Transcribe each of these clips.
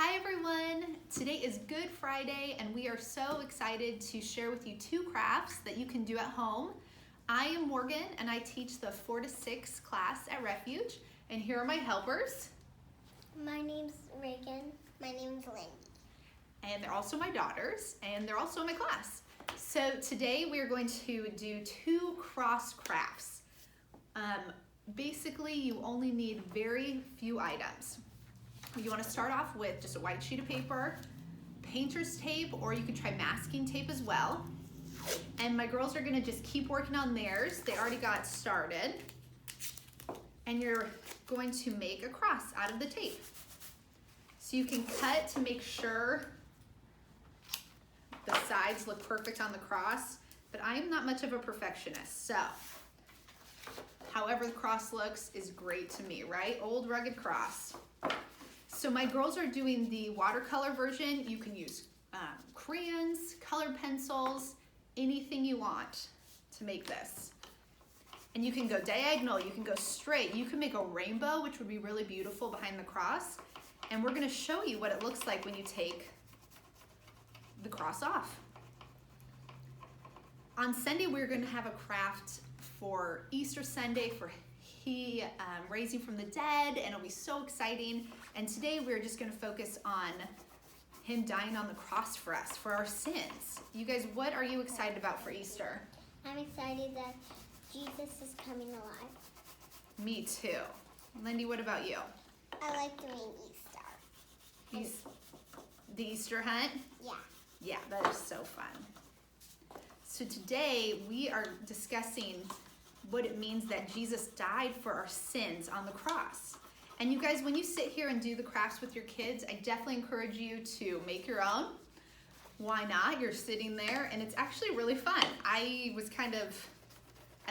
Hi everyone! Today is Good Friday and we are so excited to share with you two crafts that you can do at home. I am Morgan and I teach the 4 to 6 class at Refuge, and here are my helpers. My name's Reagan. My name's Lindy. And they're also my daughters and they're also in my class. So today we are going to do two cross crafts. Basically you only need very few items. You want to start off with just a white sheet of paper, painter's tape, or you can try masking tape as well. And my girls are going to just keep working on theirs. They already got started. And you're going to make a cross out of the tape. So you can cut to make sure the sides look perfect on the cross, but I am not much of a perfectionist, so however the cross looks is great to me, right? Old rugged cross. So my girls are doing the watercolor version. You can use crayons, colored pencils, anything you want to make this. And you can go diagonal, you can go straight, you can make a rainbow, which would be really beautiful behind the cross. And we're gonna show you what it looks like when you take the cross off. On Sunday, we're gonna have a craft for Easter Sunday for He raising from the dead, and it'll be so exciting. And today we're just gonna focus on him dying on the cross for us, for our sins. You guys, what are you excited about for Easter? I'm excited that Jesus is coming alive. Me too. Lindy, what about you? I like doing Easter. The Easter hunt? Yeah. Yeah, that is so fun. So today we are discussing what it means that Jesus died for our sins on the cross. And you guys, when you sit here and do the crafts with your kids, I definitely encourage you to make your own. Why not? You're sitting there and it's actually really fun. I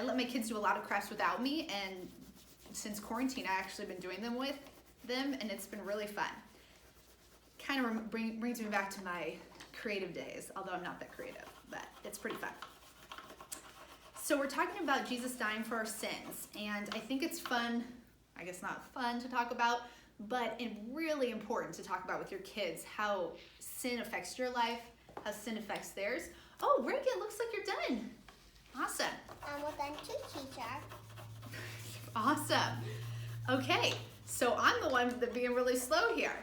let my kids do a lot of crafts without me, and since quarantine, I actually been doing them with them, and it's been really fun. Kind of brings me back to my creative days, although I'm not that creative, but it's pretty fun. So we're talking about Jesus dying for our sins, and I think it's fun, I guess not fun to talk about, but really important to talk about with your kids, how sin affects your life, how sin affects theirs. Oh, Reagan, looks like you're done. Awesome. Well done too, teacher. Awesome. Okay, so I'm the one that being really slow here.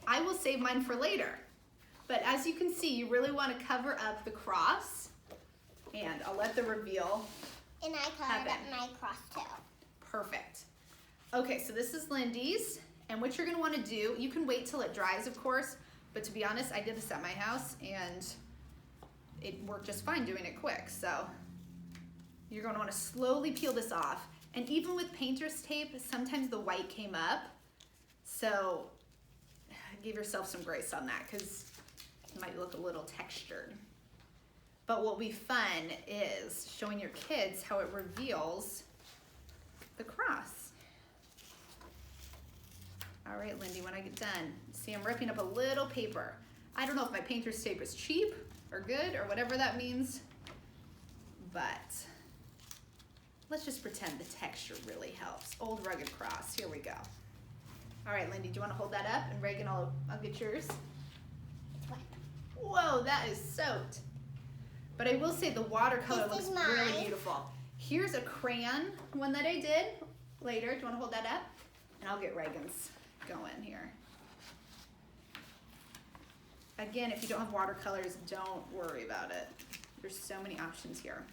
I will save mine for later. But as you can see, you really want to cover up the cross, and I'll let the reveal And I colored up my cross too. Perfect. Okay, so this is Lindy's, and what you're going to want to do, you can wait till it dries, of course, but to be honest, I did this at my house, and it worked just fine doing it quick. So you're going to want to slowly peel this off, and even with painter's tape, sometimes the white came up, so give yourself some grace on that because it might look a little textured. But what will be fun is showing your kids how it reveals the cross. All right, Lindy, when I get done, see I'm ripping up a little paper. I don't know if my painter's tape is cheap or good or whatever that means, but let's just pretend the texture really helps. Old rugged cross, here we go. All right, Lindy, do you want to hold that up? And Reagan, I'll get yours. It's wet. Whoa, that is soaked. But I will say the watercolor This looks is really mine. beautiful. Here's a crayon one that I did later. Do you want to hold that up? And I'll get Reagan's going here. Again, if you don't have watercolors, don't worry about it. There's so many options here.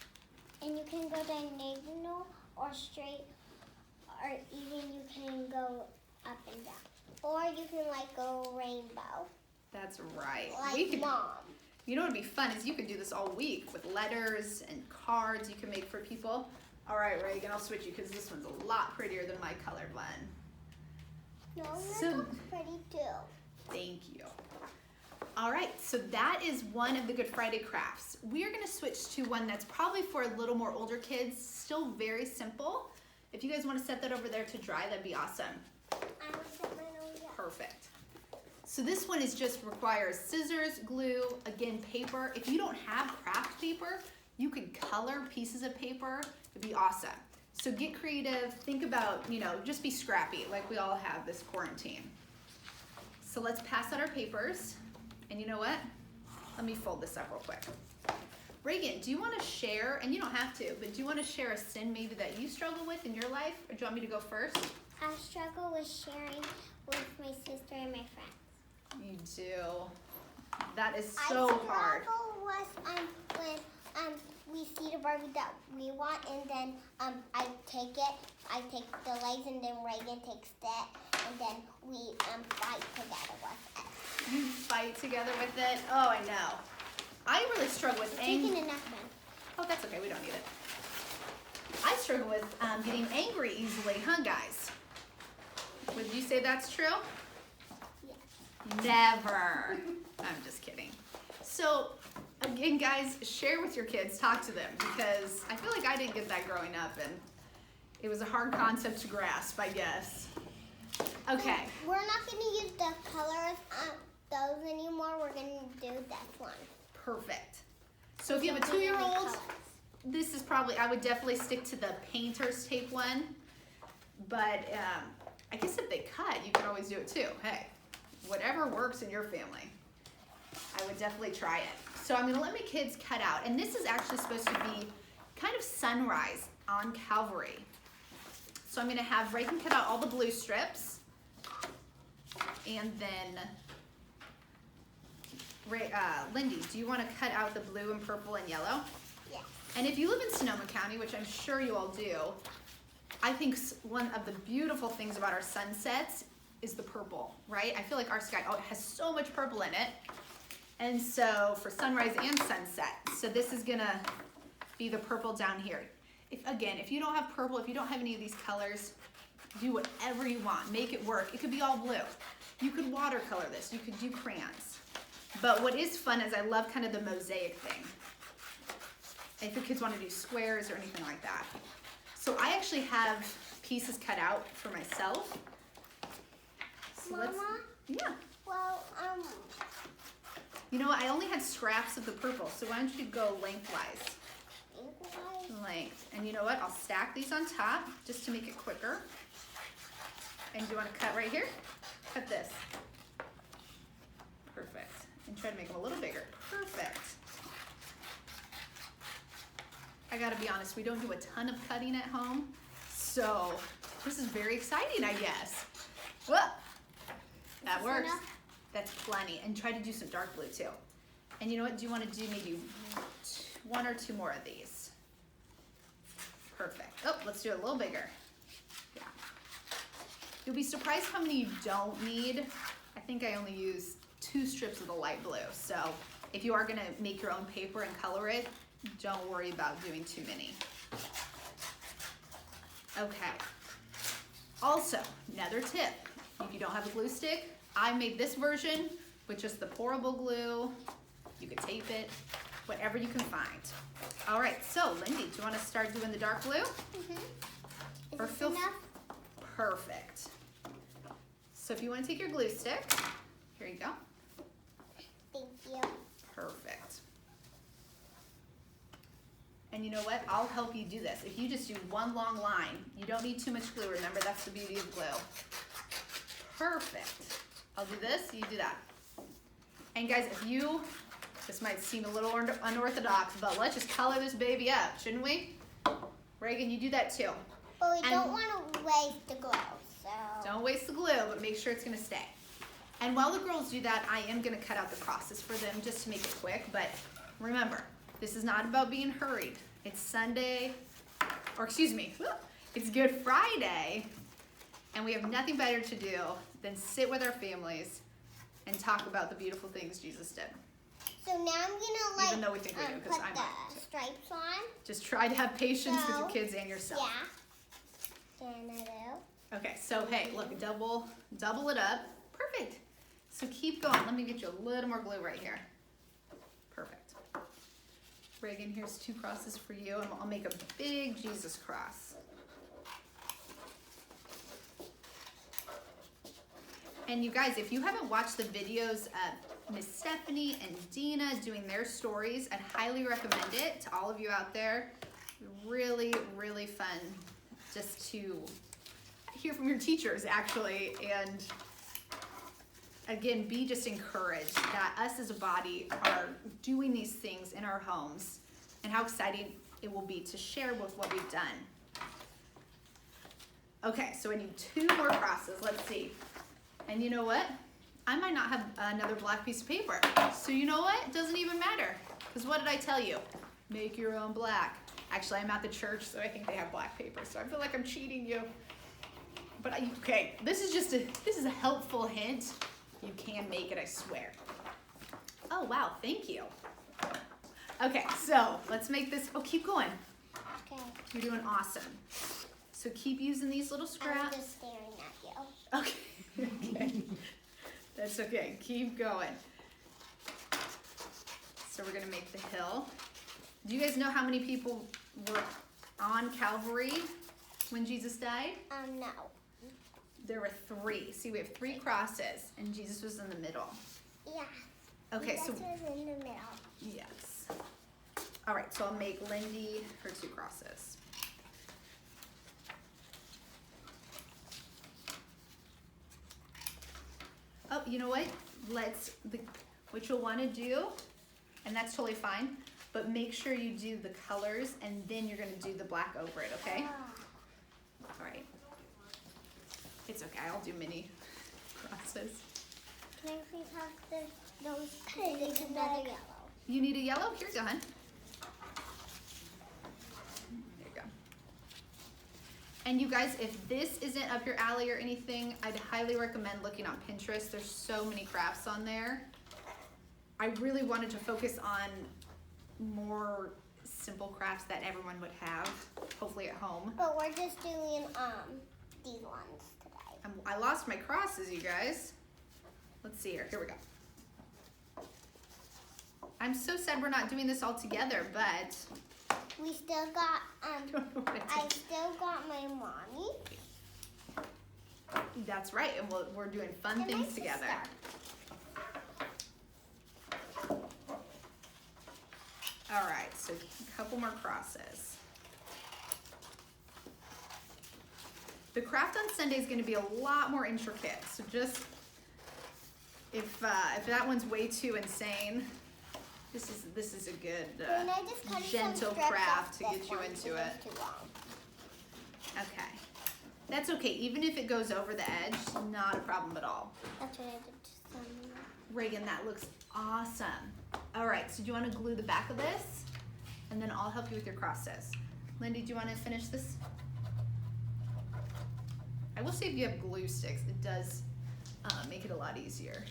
And you can go diagonal or straight, or even you can go up and down. Or you can go rainbow. That's right. Like Mom. You know what would be fun is you could do this all week with letters and cards you can make for people. All right, Reagan, I'll switch you because this one's a lot prettier than my colored one. No, this So- looks pretty too. Thank you. All right, so that is one of the Good Friday crafts. We are gonna switch to one that's probably for a little more older kids, still very simple. If you guys wanna set that over there to dry, that'd be awesome. I will set mine over there. Perfect. So this one is just requires scissors, glue, again, paper. If you don't have craft paper, you could color pieces of paper. It'd be awesome. So get creative, think about, just be scrappy like we all have this quarantine. So let's pass out our papers. And you know what? Let me fold this up real quick. Reagan, do you want to share, and you don't have to, but do you want to share a sin maybe that you struggle with in your life? Or do you want me to go first? I struggle with sharing with my sister and my friends. You do. That is so hard. I struggle with when we see the Barbie that we want, and then I take the legs, and then Reagan takes that, and then we fight together with it. You fight together with it? Oh, I know. I really struggle with Taking enough then. Oh, that's okay. We don't need it. I struggle with getting angry easily, huh, guys? Would you say that's true? Yes. Never. I'm just kidding. So, again, guys, share with your kids. Talk to them, because I feel like I didn't get that growing up, and it was a hard concept to grasp, I guess. Okay. We're not going to use the colors on those anymore. We're going to do this one. Perfect. So if you have a 2-year-old, this is probably, I would definitely stick to the painter's tape one. But I guess if they cut, you could always do it too. Hey, whatever works in your family. I would definitely try it. So I'm going to let my kids cut out. And this is actually supposed to be kind of sunrise on Calvary. So I'm going to have Reagan cut out all the blue strips. And then Lindy, do you want to cut out the blue and purple and yellow? Yeah. And if you live in Sonoma County, which I'm sure you all do, I think one of the beautiful things about our sunsets is the purple, right? I feel like our sky has so much purple in it. And so for sunrise and sunset, so this is gonna be the purple down here. If you don't have purple, if you don't have any of these colors, do whatever you want, make it work. It could be all blue. You could watercolor this, you could do crayons. But what is fun is I love kind of the mosaic thing. If the kids want to do squares or anything like that. So I actually have pieces cut out for myself. So Mama? Yeah. Well, You know what? I only had scraps of the purple, so why don't you go lengthwise? Length. And you know what? I'll stack these on top just to make it quicker. And do you want to cut right here? Cut this. Perfect. And try to make them a little bigger. Perfect. I gotta be honest, we don't do a ton of cutting at home, so this is very exciting, I guess. Whoa. That works. Enough? That's plenty. And try to do some dark blue too. And you know what? Do you want to do maybe 1 or 2 more of these? Perfect. Oh, let's do it a little bigger. Yeah. You'll be surprised how many you don't need. I think I only use 2 strips of the light blue. So if you are gonna make your own paper and color it, don't worry about doing too many. Okay. Also, another tip. If you don't have a glue stick, I made this version with just the pourable glue. You could tape it, whatever you can find. All right, so Lindy, do you want to start doing the dark blue? Mm-hmm. Or Is this feel enough? Perfect. So if you want to take your glue stick, here you go. Thank you. Perfect. And you know what? I'll help you do this. If you just do one long line, you don't need too much glue. Remember, that's the beauty of glue. Perfect. I'll do this, you do that. And guys, this might seem a little unorthodox, but let's just color this baby up, shouldn't we? Reagan, you do that too. But we don't want to waste the glue, so. Don't waste the glue, but make sure it's gonna stay. And while the girls do that, I am gonna cut out the crosses for them just to make it quick, but remember, this is not about being hurried. It's Sunday, or excuse me, it's Good Friday, and we have nothing better to do than sit with our families and talk about the beautiful things Jesus did. So now I'm gonna Even though we think we do, 'cause put I'm the not too. stripes on. Just try to have patience with your So, kids and yourself. Yeah. And I do. Okay, so hey, look, double it up. Perfect. So keep going. Let me get you a little more glue right here. Perfect. Reagan, here's 2 crosses for you, and I'll make a big Jesus cross. And you guys, if you haven't watched the videos of Miss Stephanie and Dina doing their stories, I'd highly recommend it to all of you out there. Really, really fun just to hear from your teachers, actually. And again, be just encouraged that us as a body are doing these things in our homes and how exciting it will be to share with what we've done. Okay, so I need 2 more crosses. Let's see. And you know what? I might not have another black piece of paper. So you know what? It doesn't even matter. Because what did I tell you? Make your own black. Actually, I'm at the church, so I think they have black paper. So I feel like I'm cheating you. But okay, this is a helpful hint. You can make it, I swear. Oh wow, thank you. Okay, so let's make this. Oh, keep going. Okay. You're doing awesome. So keep using these little I'm scraps. just staring at you. Okay. Okay. That's okay. Keep going. So we're gonna make the hill. Do you guys know how many people were on Calvary when Jesus died? No. There were 3. See, we have 3 crosses, and Jesus was in the middle. Yeah. Okay, Jesus so was in the middle. yes. All right, so I'll make Lindy her 2 crosses. Oh, you know what? What you'll want to do, and that's totally fine, but make sure you do the colors, and then you're going to do the black over it, okay? All right. It's okay, I'll do mini crosses. Can I please have those another yellow? You need a yellow? Here you go, hon. There you go. And you guys, if this isn't up your alley or anything, I'd highly recommend looking on Pinterest. There's so many crafts on there. I really wanted to focus on more simple crafts that everyone would have, hopefully at home. But we're just doing these ones today. I lost my crosses, you guys. Let's see here. Here we go. I'm so sad we're not doing this all together, but We still got I don't know what I I did. still got my mommy. That's right, and we're doing fun And my things sister. together. All right, so a couple more crosses. The craft on Sunday is going to be a lot more intricate, so just if that one's way too insane, this is a good Then I just cut gentle some strips craft off to this get you one into because it. it's too long. Okay, that's okay. Even if it goes over the edge, not a problem at all. That's what I did to some. Reagan, that looks awesome. All right, so do you want to glue the back of this? And then I'll help you with your crosses. Lindy, do you want to finish this? I will say if you have glue sticks, it does make it a lot easier.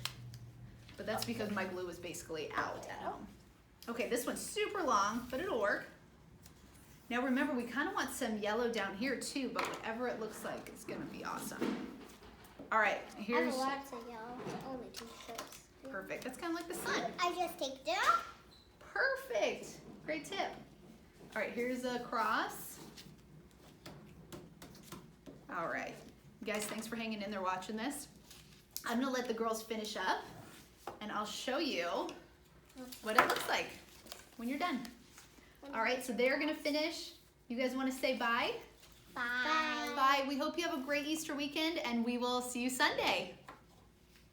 But that's because my glue is basically out at home. Okay, this one's super long, but it'll work. Now remember, we kind of want some yellow down here too, but whatever it looks like, it's gonna be awesome. All right, I here's have lots of yellow, but only 2 strips. perfect. That's kind of like the sun. I just take it off. Perfect. Great tip. All right, here's a cross. All right. You guys, thanks for hanging in there watching this. I'm gonna let the girls finish up and I'll show you what it looks like when you're done. All right, so they're gonna finish. You guys wanna say bye? Bye. Bye. We hope you have a great Easter weekend and we will see you Sunday.